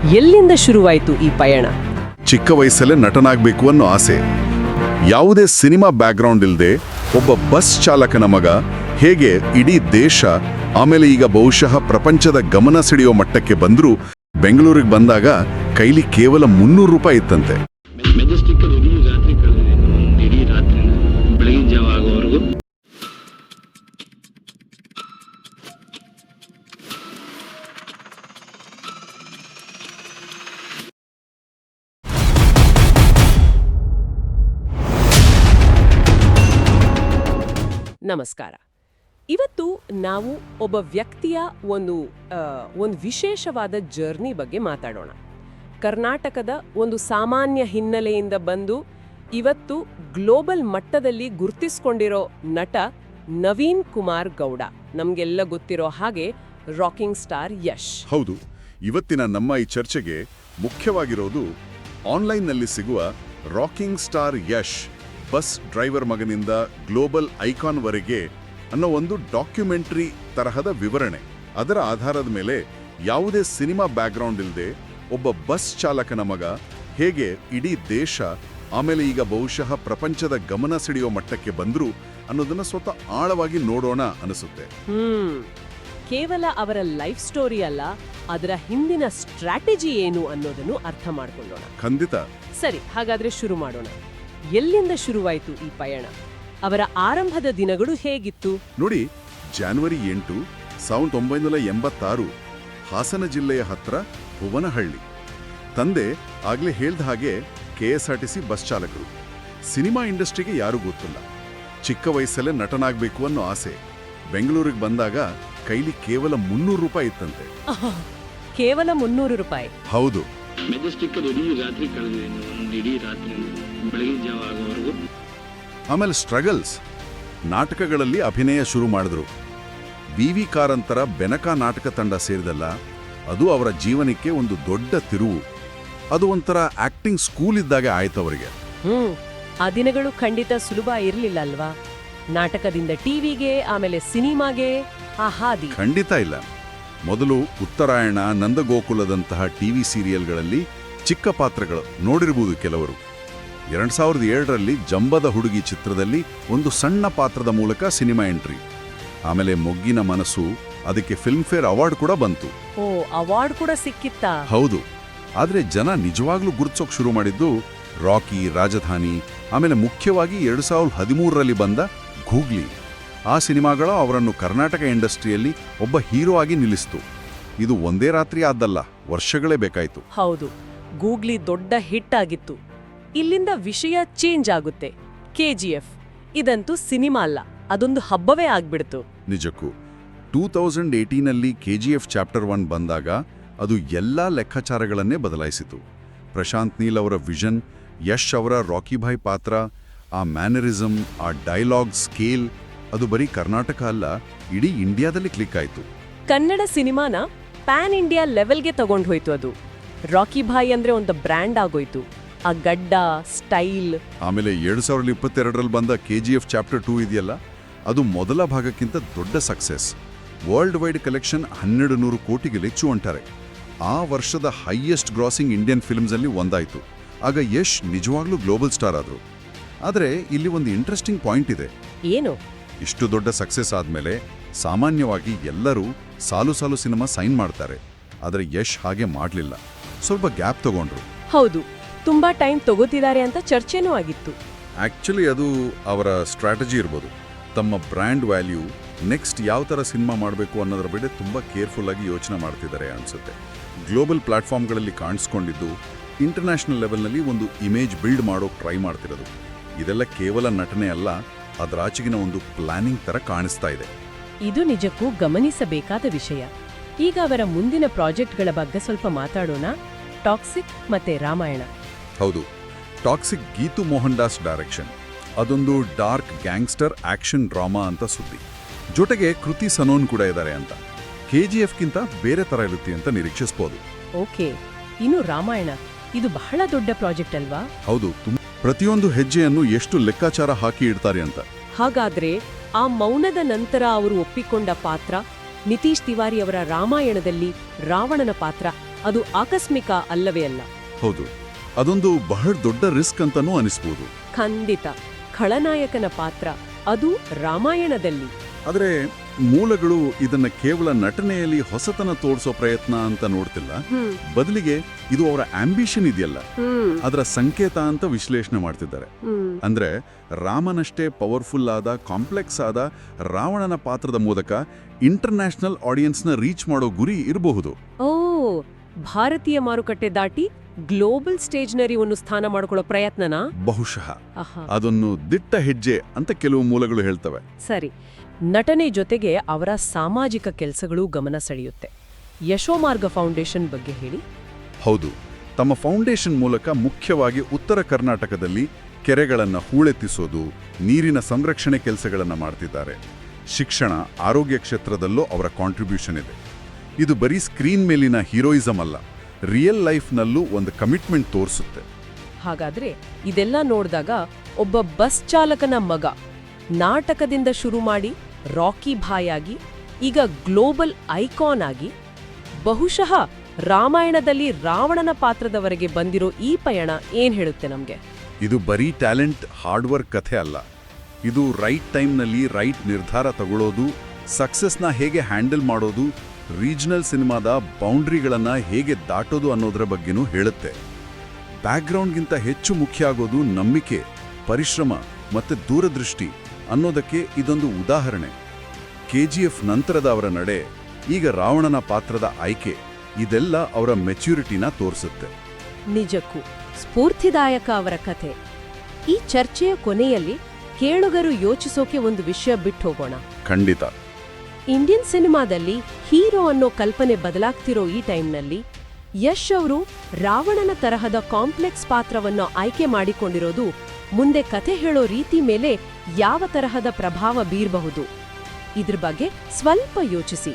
ಎಲ್ಲಿಂದ ಶುರುವಾಯಿತು ಈ ಪಯಣ? ಚಿಕ್ಕ ವಯಸ್ಸಲ್ಲೇ ನಟನಾಗಬೇಕು ಅನ್ನೋ ಆಸೆ. ಯಾವುದೇ ಸಿನಿಮಾ ಬ್ಯಾಕ್ಗ್ರೌಂಡ್ ಇಲ್ಲದೆ ಒಬ್ಬ ಬಸ್ ಚಾಲಕನ ಮಗ ಹೇಗೆ ಇಡೀ ದೇಶ ಆಮೇಲೆ ಈಗ ಬಹುಶಃ ಪ್ರಪಂಚದ ಗಮನ ಸೆಳೆಯೋ ಮಟ್ಟಕ್ಕೆ ಬಂದರೂ ಬೆಂಗಳೂರಿಗೆ ಬಂದಾಗ ಕೈಲಿ ಕೇವಲ 300 ರೂಪಾಯಿ ಇತ್ತಂತೆ. ಮೆಜೆಸ್ಟಿಕ್ ಇಡೀ ರಾತ್ರಿ ಕಳೆದಿದ್ದೀನಿ, ಇಡೀ ರಾತ್ರಿ ಬೆಳಗಿನ ಜಾವ ಆಗೋವರೆಗೂ. ನಮಸ್ಕಾರ. ಇವತ್ತು ನಾವು ಒಬ್ಬ ವ್ಯಕ್ತಿಯ ಒಂದು ವಿಶೇಷವಾದ ಜರ್ನಿ ಬಗ್ಗೆ ಮಾತಾಡೋಣ. ಕರ್ನಾಟಕದ ಒಂದು ಸಾಮಾನ್ಯ ಹಿನ್ನೆಲೆಯಿಂದ ಬಂದು ಇವತ್ತು ಗ್ಲೋಬಲ್ ಮಟ್ಟದಲ್ಲಿ ಗುರ್ತಿಸ್ಕೊಂಡಿರೋ ನಟ ನವೀನ್ ಕುಮಾರ್ ಗೌಡ. ನಮಗೆಲ್ಲ ಗೊತ್ತಿರೋ ಹಾಗೆ ರಾಕಿಂಗ್ ಸ್ಟಾರ್ ಯಶ್. ಹೌದು, ಇವತ್ತಿನ ನಮ್ಮ ಈ ಚರ್ಚೆಗೆ ಮುಖ್ಯವಾಗಿರೋದು ಆನ್ಲೈನ್ನಲ್ಲಿ ಸಿಗುವ rocking star Yash, bus driver ಮಗನಿಂದ ಗ್ಲೋಬಲ್ ಐಕಾನ್ವರೆಗೆ ಅನ್ನೋ ಒಂದು ಡಾಕ್ಯುಮೆಂಟ್ರಿ ತರಹದ ವಿವರಣೆ. ಅದರ ಆಧಾರದ ಮೇಲೆ ಯಾವುದೇ ಸಿನಿಮಾ ಬ್ಯಾಕ್ಗ್ರೌಂಡ್ ಇಲ್ಲದೆ ಒಬ್ಬ ಬಸ್ ಚಾಲಕನ ಮಗ ಹೇಗೆ ಇಡೀ ದೇಶ ಆಮೇಲೆ ಈಗ ಬಹುಶಃ ಪ್ರಪಂಚದ ಗಮನ ಸೆಳೆಯೋ ಮಟ್ಟಕ್ಕೆ ಬಂದ್ರು ಅನ್ನೋದನ್ನ ಸ್ವತಃ ಆಳವಾಗಿ ನೋಡೋಣ ಅನಿಸುತ್ತೆ. ಕೇವಲ ಅವರ ಲೈಫ್ ಸ್ಟೋರಿ ಅಲ್ಲ, ಅದರ ಹಿಂದಿನ ಸ್ಟ್ರಾಟಜಿ ಏನು ಅನ್ನೋದನ್ನು ಅರ್ಥ ಮಾಡ್ಕೊಳ್ಳೋಣ. ಖಂಡಿತ. ಸರಿ, ಹಾಗಾದ್ರೆ ಶುರು ಮಾಡೋಣ. ಎಲ್ಲಿಂದ ಶುರುವಾಯಿತು ಈ ಪಯಣ? ಅವರ ಆರಂಭದ ದಿನಗಳು ಹೇಗಿತ್ತು? ನೋಡಿ, ಜನವರಿ 8, 1986, ಹಾಸನ ಜಿಲ್ಲೆಯ ಹತ್ರ ಭುವನಹಳ್ಳಿ. ತಂದೆ ಆಗ್ಲೇ ಹೇಳ್ದ ಹಾಗೆ KSRTC ಬಸ್ ಚಾಲಕರು. ಸಿನಿಮಾ ಇಂಡಸ್ಟ್ರಿಗೆ ಯಾರೂ ಗೊತ್ತಿಲ್ಲ. ಚಿಕ್ಕ ವಯಸ್ಸಲ್ಲೇ ನಟನಾಗಬೇಕು ಅನ್ನೋ ಆಸೆ. ಬೆಂಗಳೂರಿಗೆ ಬಂದಾಗ ಕೈಲಿ ಕೇವಲ 300 ರೂಪಾಯಿ ಇತ್ತಂತೆ. ಕೇವಲ 300 ರೂಪಾಯಿ? ಹೌದು. ಮೆಜೆಸ್ಟಿಕ್ ಇಡೀ ರಾತ್ರಿ ಕಳೆದಿದ್ದೀನಿ, ಇಡೀ ರಾತ್ರಿ ಬೆಳಗಿನ ಜಾವ ಆಗೋವರೆಗೂ. ಆಮೇಲೆ ಸ್ಟ್ರಗಲ್ಸ್. ನಾಟಕಗಳಲ್ಲಿ ಅಭಿನಯ ಶುರು ಮಾಡಿದ್ರು. BV ಕಾರಂತರ ಬೆನಕ ನಾಟಕ ತಂಡ ಸೇರಿದಲ್ಲ, ಅದು ಅವರ ಜೀವನಕ್ಕೆ ಒಂದು ದೊಡ್ಡ ತಿರುವು. ಅದು ಒಂಥರ ಆಕ್ಟಿಂಗ್ ಸ್ಕೂಲ್ ಇದ್ದಾಗ ಆಯ್ತು ಅವರಿಗೆ. ಆ ದಿನಗಳು ಖಂಡಿತ ಸುಲಭ ಇರಲಿಲ್ಲ ಅಲ್ವಾ? ನಾಟಕದಿಂದ ಟಿವಿಗೆ, ಆಮೇಲೆ ಸಿನಿಮಾಗೆ ಆ ಹಾದಿ. ಖಂಡಿತ ಇಲ್ಲ. ಮೊದಲು ಉತ್ತರಾಯಣ, ನಂದಗೋಕುಲದಂತಹ ಟಿವಿ ಸೀರಿಯಲ್ಗಳಲ್ಲಿ ಚಿಕ್ಕ ಪಾತ್ರಗಳು ನೋಡಿರಬಹುದು ಕೆಲವರು. 2007ರಲ್ಲಿ ಜಂಬದ ಹುಡುಗಿ ಚಿತ್ರದಲ್ಲಿ ಒಂದು ಸಣ್ಣ ಪಾತ್ರದ ಮೂಲಕ ಸಿನಿಮಾ ಎಂಟ್ರಿ. ಆಮೇಲೆ ಮೊಗ್ಗಿನ ಮನಸ್ಸು, ಅದಕ್ಕೆ ಫಿಲ್ಮ್ಫೇರ್ ಅವಾರ್ಡ್ ಕೂಡ ಬಂತು. ಓ, ಅವಾರ್ಡ್ ಕೂಡ ಸಿಕ್ಕಿತ್ತಾ? ಹೌದು. ಆದ್ರೆ ಜನ ನಿಜವಾಗ್ಲೂ ಗುರುತಿಸೋಕ್ ಶುರು ಮಾಡಿದ್ದು ರಾಕಿ, ರಾಜಧಾನಿ, ಆಮೇಲೆ ಮುಖ್ಯವಾಗಿ 2013ರಲ್ಲಿ ಬಂದ ಗೂಗ್ಲಿ. ಆ ಸಿನಿಮಾಗಳು ಅವರನ್ನು ಕರ್ನಾಟಕ ಇಂಡಸ್ಟ್ರಿಯಲ್ಲಿ ಒಬ್ಬ ಹೀರೋ ಆಗಿ ನಿಲ್ಲಿಸ್ತು. ಇದು ಒಂದೇ ರಾತ್ರಿ ಆದ್ದಲ್ಲ, ವರ್ಷಗಳೇ ಬೇಕಾಯ್ತು. ಹೌದು, ಗೂಗ್ಲಿ ದೊಡ್ಡ ಹಿಟ್ ಆಗಿತ್ತು. ಇಲ್ಲಿಂದ ವಿಷಯ ಚೇಂಜ್ ಆಗುತ್ತೆ. KGF ಇದಂತೂ ಸಿನಿಮಾ ಅಲ್ಲ, ಅದೊಂದು ಹಬ್ಬವೇ ಆಗ್ಬಿಡ್ತು. ನಿಜಕ್ಕೂ 2018ನಲ್ಲಿ KGF ಚಾಪ್ಟರ್ 1 ಬಂದಾಗ ಅದು ಎಲ್ಲಾ ಲೆಕ್ಕಾಚಾರಗಳನ್ನೇ ಬದಲಾಯಿಸಿತು. ಪ್ರಶಾಂತ್ ನೀಲ್ ಅವರ ವಿಷನ್, ಯಶ್ ಅವರ ರಾಕಿ ಭಾಯ್ ಪಾತ್ರ, ಆ ಮ್ಯಾನರಿಸಮ್, ಆ ಡೈಲಾಗ್ ಸ್ಕೇಲ್, ಅದು ಬರೀ ಕರ್ನಾಟಕ ಅಲ್ಲ, ಇಡೀ ಇಂಡಿಯಾದಲ್ಲಿ ಕ್ಲಿಕ್ ಆಯಿತು. ಕನ್ನಡ ಸಿನಿಮಾನ ಪ್ಯಾನ್ ಇಂಡಿಯಾ ಲೆವೆಲ್ಗೆ ತಗೊಂಡು ಹೋಯ್ತು ಅದು. ರಾಕಿ ಭಾಯ್ ಅಂದ್ರೆ ಒಂದು ಬ್ರ್ಯಾಂಡ್ ಆಗೋಯ್ತು. ಆ ಗಡ್ಡ, ಸ್ಟೈಲ್. ಆಮೇಲೆ 2022ರಲ್ಲಿ ಬಂದ KGF ಚಾಪ್ಟರ್ 2 ಇದೆಯಲ್ಲ, ಅದು ಮೊದಲ ಭಾಗಕ್ಕಿಂತ ದೊಡ್ಡ ಸಕ್ಸೆಸ್. ವರ್ಲ್ಡ್ ವೈಡ್ ಕಲೆಕ್ಷನ್ 1200 ಕೋಟಿಗೆ ಹೆಚ್ಚು ಅಂತಾರೆ. ಆ ವರ್ಷದ ಹೈಯೆಸ್ಟ್ ಗ್ರಾಸಿಂಗ್ ಇಂಡಿಯನ್ ಫಿಲ್ಮ್ಸ್ ಅಲ್ಲಿ ಒಂದಾಯಿತು. ಆಗ ಯಶ್ ನಿಜವಾಗ್ಲೂ ಗ್ಲೋಬಲ್ ಸ್ಟಾರ್ ಆದ್ರು. ಆದರೆ ಇಲ್ಲಿ ಒಂದು ಇಂಟ್ರೆಸ್ಟಿಂಗ್ ಪಾಯಿಂಟ್ ಇದೆ. ಏನು? ಇಷ್ಟು ದೊಡ್ಡ ಸಕ್ಸೆಸ್ ಆದ್ಮೇಲೆ ಸಾಮಾನ್ಯವಾಗಿ ಎಲ್ಲರೂ ಸಾಲು ಸಾಲು ಸಿನಿಮಾ ಸೈನ್ ಮಾಡ್ತಾರೆ. ಆದರೆ ಯಶ್ ಹಾಗೆ ಮಾಡಲಿಲ್ಲ. ಸ್ವಲ್ಪ ಗ್ಯಾಪ್ ತಗೊಂಡ್ರು. ಹೌದು, ತುಂಬಾ ಟೈಮ್ ತಗೋತಿದ್ದಾರೆ ಅಂತ ಚರ್ಚೆನೂ ಆಗಿತ್ತು. ಆಕ್ಚುಲಿ ಅದು ಅವರ ಸ್ಟ್ರಾಟಜಿ ಇರ್ಬೋದು. ತಮ್ಮ ಬ್ರ್ಯಾಂಡ್ ವ್ಯಾಲ್ಯೂ, ನೆಕ್ಸ್ಟ್ ಯಾವ ಥರ ಸಿನಿಮಾ ಮಾಡಬೇಕು ಅನ್ನೋದ್ರ ಬಗ್ಗೆ ತುಂಬ ಕೇರ್ಫುಲ್ ಆಗಿ ಯೋಚನೆ ಮಾಡ್ತಿದ್ದಾರೆ ಅನ್ಸುತ್ತೆ. ಗ್ಲೋಬಲ್ ಪ್ಲಾಟ್ಫಾರ್ಮ್ಗಳಲ್ಲಿ ಕಾಣಿಸ್ಕೊಂಡಿದ್ದು ಇಂಟರ್ನ್ಯಾಷನಲ್ ಲೆವೆಲ್ನಲ್ಲಿ ಒಂದು ಇಮೇಜ್ ಬಿಲ್ಡ್ ಮಾಡೋಕೆ ಟ್ರೈ ಮಾಡ್ತಿರೋದು. ಇದೆಲ್ಲ ಕೇವಲ ನಟನೆ ಅಲ್ಲ, ಅದರಾಚೆಗಿನ ಒಂದು ಪ್ಲಾನಿಂಗ್ ಥರ ಕಾಣಿಸ್ತಾ ಇದೆ. ಇದು ನಿಜಕ್ಕೂ ಗಮನಿಸಬೇಕಾದ ವಿಷಯ. ಈಗ ಅವರ ಮುಂದಿನ ಪ್ರಾಜೆಕ್ಟ್ಗಳ ಬಗ್ಗೆ ಸ್ವಲ್ಪ ಮಾತಾಡೋಣ. ಟಾಕ್ಸಿಕ್ ಮತ್ತೆ ರಾಮಾಯಣ. ಹೌದು, ಟಾಕ್ಸಿಕ್ ಗೀತು ಮೋಹನ್ ದಾಸ್ ಡೈರೆಕ್ಷನ್. ಅದೊಂದು ಡಾರ್ಕ್ ಗ್ಯಾಂಗ್ಸ್ಟರ್ ಆಕ್ಷನ್ ಡ್ರಾಮಾ ಅಂತ ಸುದ್ದಿ. ಜೊತೆಗೆ ಕೃತಿ ಸನೋನ್ ಕೂಡ ಇದ್ದಾರೆ ಅಂತ. KGFಗಿಂತ ಬೇರೆ ತರ ಇರುತ್ತೆ ಅಂತ ನಿರೀಕ್ಷಿಸಬಹುದು. ಓಕೆ, ಇನ್ನು ರಾಮಾಯಣ, ಇದು ಬಹಳ ದೊಡ್ಡ ಪ್ರಾಜೆಕ್ಟ್ ಅಲ್ವಾ? ಹೌದು, ಪ್ರತಿಯೊಂದು ಹೆಜ್ಜೆಯನ್ನು ಎಷ್ಟು ಲೆಕ್ಕಾಚಾರ ಹಾಕಿ ಇಡ್ತಾರೆ ಅಂತ. ಹಾಗಾದ್ರೆ ಆ ಮೌನದ ನಂತರ ಅವರು ಒಪ್ಪಿಕೊಂಡ ಪಾತ್ರ, ನಿತೀಶ್ ತಿವಾರಿ ಅವರ ರಾಮಾಯಣದಲ್ಲಿ ರಾವಣನ ಪಾತ್ರ, ಅದು ಆಕಸ್ಮಿಕ ಅಲ್ಲವೇ ಅಲ್ಲ. ಹೌದು, ಅದೊಂದು ಬಹಳ ದೊಡ್ಡ ರಿಸ್ಕ್ ಅಂತಾನೂ ಅನಿಸ್ಬೋದು. ಖಂಡಿತ. ಖಳನಾಯಕನ ಪಾತ್ರ ಅದು ರಾಮಾಯಣದಲ್ಲಿ. ಆದರೆ ಮೂಲಗಳು ಇದನ್ನ ಕೇವಲ ನಟನೆಯಲ್ಲಿ ಹೊಸತನ ತೋರಿಸೋ ಪ್ರಯತ್ನ ಅಂತ ನೋಡ್ತಿಲ್ಲ. ಬದಲಿಗೆ ಇದು ಅವರ ಆಂಬಿಷನ್ ಇದೆಯಲ್ಲ, ಅದರ ಸಂಕೇತ ಅಂತ ವಿಶ್ಲೇಷಣೆ ಮಾಡ್ತಿದ್ದಾರೆ. ಅಂದ್ರೆ ರಾಮನಷ್ಟೇ ಪವರ್ಫುಲ್ ಆದ, ಕಾಂಪ್ಲೆಕ್ಸ್ ಆದ ರಾವಣನ ಪಾತ್ರದ ಮೂಲಕ ಇಂಟರ್ನ್ಯಾಷನಲ್ ಆಡಿಯನ್ಸ್ನ ರೀಚ್ ಮಾಡೋ ಗುರಿ ಇರಬಹುದು. ಓ, ಭಾರತೀಯ ಮಾರುಕಟ್ಟೆ ದಾಟಿ ಗ್ಲೋಬಲ್ ಸ್ಟೇಜ್ನರಿ ಒಂದು ಸ್ಥಾನ ಮಾಡ್ಕೊಳ್ಳೋ ಪ್ರಯತ್ನನಾ? ಬಹುಶಃ ಅದನ್ನು ದಿಟ್ಟ ಹೆಜ್ಜೆ ಅಂತ ಕೆಲವು ಮೂಲಗಳು ಹೇಳ್ತವೆ. ಸರಿ. ನಟನೆ ಜೊತೆಗೆ ಅವರ ಸಾಮಾಜಿಕ ಕೆಲಸಗಳು ಗಮನ ಸೆಳೆಯುತ್ತೆ. ಯಶೋಮಾರ್ಗ ಫೌಂಡೇಶನ್ ಬಗ್ಗೆ ಹೇಳಿ. ಹೌದು, ತಮ್ಮ ಫೌಂಡೇಶನ್ ಮೂಲಕ ಮುಖ್ಯವಾಗಿ ಉತ್ತರ ಕರ್ನಾಟಕದಲ್ಲಿ ಕೆರೆಗಳನ್ನು ಹೂಳೆತ್ತಿಸೋದು, ನೀರಿನ ಸಂರಕ್ಷಣೆ ಕೆಲಸಗಳನ್ನು ಮಾಡ್ತಿದ್ದಾರೆ. ಶಿಕ್ಷಣ, ಆರೋಗ್ಯ ಕ್ಷೇತ್ರದಲ್ಲೂ ಅವರ ಕಾಂಟ್ರಿಬ್ಯೂಷನ್ ಇದೆ. ಇದು ಬರೀ ಸ್ಕ್ರೀನ್ ಮೇಲಿನ ಹೀರೋಯಿಸಮ್ ಅಲ್ಲ, ರಿಯಲ್ ಲೈಫ್ನಲ್ಲೂ ಒಂದು ಕಮಿಟ್ಮೆಂಟ್ ತೋರಿಸುತ್ತೆ. ಹಾಗಾದ್ರೆ ಇದೆಲ್ಲ ನೋಡಿದಾಗ ಒಬ್ಬ ಬಸ್ ಚಾಲಕನ ಮಗ ನಾಟಕದಿಂದ ಶುರು ಮಾಡಿ ರಾಕಿ ಭಾಯಾಗಿ ಈಗ ಗ್ಲೋಬಲ್ ಐಕಾನ್ ಆಗಿ ಬಹುಶಃ ರಾಮಾಯಣದಲ್ಲಿ ರಾವಣನ ಪಾತ್ರದವರೆಗೆ ಬಂದಿರೋ ಈ ಪಯಣ ಏನ್ ಹೇಳುತ್ತೆ ನಮ್ಗೆ? ಇದು ಬರೀ ಟ್ಯಾಲೆಂಟ್, ಹಾರ್ಡ್ವರ್ಕ್ ಕಥೆ ಅಲ್ಲ. ಇದು ರೈಟ್ ಟೈಮ್ನಲ್ಲಿ ರೈಟ್ ನಿರ್ಧಾರ ತಗೊಳ್ಳೋದು, ಸಕ್ಸಸ್ನ ಹೇಗೆ ಹ್ಯಾಂಡಲ್ ಮಾಡೋದು, ರೀಜನಲ್ ಸಿನಿಮಾದ ಬೌಂಡ್ರಿಗಳನ್ನು ಹೇಗೆ ದಾಟೋದು ಅನ್ನೋದರ ಬಗ್ಗೆನೂ ಹೇಳುತ್ತೆ. ಬ್ಯಾಕ್ಗ್ರೌಂಡ್ಗಿಂತ ಹೆಚ್ಚು ಮುಖ್ಯ ಆಗೋದು ನಂಬಿಕೆ, ಪರಿಶ್ರಮ ಮತ್ತೆ ದೂರದೃಷ್ಟಿ ಅನ್ನೋದಕ್ಕೆ ಇದೊಂದು ಉದಾಹರಣೆ. KGF ನಂತರದ ಅವರ ನಡೆ, ಈಗ ರಾವಣನ ಪಾತ್ರದ ಆಯ್ಕೆ, ಇದೆಲ್ಲ ಅವರ ಮೆಚ್ಯೂರಿಟಿನ ತೋರಿಸುತ್ತೆ. ನಿಜಕ್ಕೂ ಸ್ಫೂರ್ತಿದಾಯಕ ಅವರ ಕಥೆ. ಈ ಚರ್ಚೆಯ ಕೊನೆಯಲ್ಲಿ ಕೇಳುಗರು ಯೋಚಿಸೋಕೆ ಒಂದು ವಿಷಯ ಬಿಟ್ಟು ಹೋಗೋಣ. ಖಂಡಿತ. ಇಂಡಿಯನ್ ಸಿನಿಮಾದಲ್ಲಿ ಹೀರೋ ಅನ್ನೋ ಕಲ್ಪನೆ ಬದಲಾಗ್ತಿರೋ ಈ ಟೈಮ್ನಲ್ಲಿ ಯಶ್ ಅವರು ರಾವಣನ ತರಹದ ಕಾಂಪ್ಲೆಕ್ಸ್ ಪಾತ್ರವನ್ನು ಆಯ್ಕೆ ಮಾಡಿಕೊಂಡಿರೋದು ಮುಂದೆ ಕಥೆ ಹೇಳೋ ರೀತಿ ಮೇಲೆ ಯಾವ ತರಹದ ಪ್ರಭಾವ ಬೀರಬಹುದು? ಇದ್ರ ಬಗ್ಗೆ ಸ್ವಲ್ಪ ಯೋಚಿಸಿ.